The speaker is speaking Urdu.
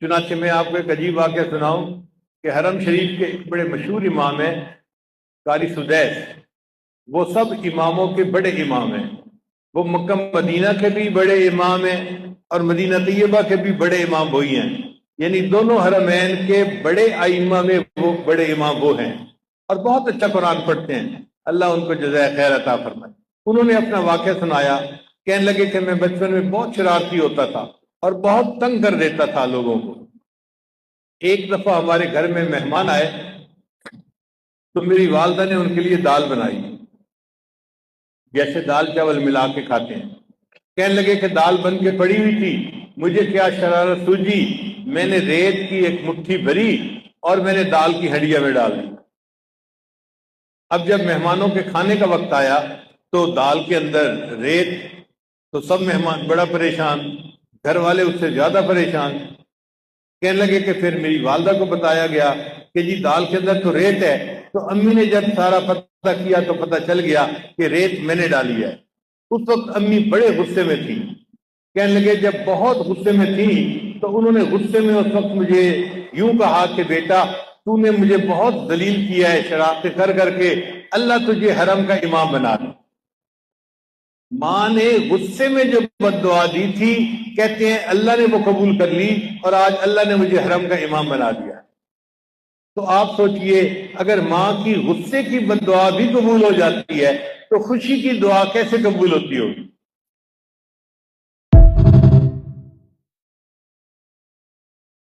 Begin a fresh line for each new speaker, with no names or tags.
چنانچہ میں آپ کو ایک عجیب واقعہ سناؤں کہ حرم شریف کے ایک بڑے مشہور امام ہیں قاری سدیس، وہ سب اماموں کے بڑے امام ہیں، وہ مکہ مدینہ کے بھی بڑے امام ہیں اور مدینہ طیبہ کے بھی بڑے امام وہی ہیں، یعنی دونوں حرمین کے بڑے ائمہ میں وہ بڑے امام وہ ہیں، اور بہت اچھا قرآن پڑھتے ہیں، اللہ ان کو جزائے خیر عطا فرمائے۔ انہوں نے اپنا واقعہ سنایا، کہنے لگے کہ میں بچپن میں بہت شرارتی ہوتا تھا اور بہت تنگ کر دیتا تھا لوگوں کو۔ ایک دفعہ ہمارے گھر میں مہمان آئے تو میری والدہ نے ان کے لیے دال بنائی، جیسے دال چاول ملا کے کھاتے ہیں۔ کہنے لگے کہ دال بن کے پڑی ہوئی تھی، مجھے کیا شرارت سوجی، میں نے ریت کی ایک مٹھی بھری اور میں نے دال کی ہڈیاں میں ڈال دی۔ اب جب مہمانوں کے کھانے کا وقت آیا تو دال کے اندر ریت، تو سب مہمان بڑا پریشان، گھر والے اس سے زیادہ پریشان۔ کہنے لگے کہ پھر میری والدہ کو بتایا گیا کہ جی دال کے اندر تو ریت ہے، تو امی نے جب سارا پتہ کیا تو پتہ چل گیا کہ ریت میں نے ڈالی ہے۔ اس وقت امی بڑے غصے میں تھی، کہنے لگے جب بہت غصے میں تھی تو انہوں نے غصے میں اس وقت مجھے یوں کہا کہ بیٹا تو نے مجھے بہت ذلیل کیا ہے شرارتیں کر کر کے، اللہ تجھے حرم کا امام بنا دے۔ ماں نے غصے میں جو بد دعا دی تھی، کہتے ہیں اللہ نے وہ قبول کر لی اور آج اللہ نے مجھے حرم کا امام بنا دیا۔ تو آپ سوچئے اگر ماں کی غصے کی بد دعا بھی قبول ہو جاتی ہے تو خوشی کی دعا کیسے قبول ہوتی ہوگی؟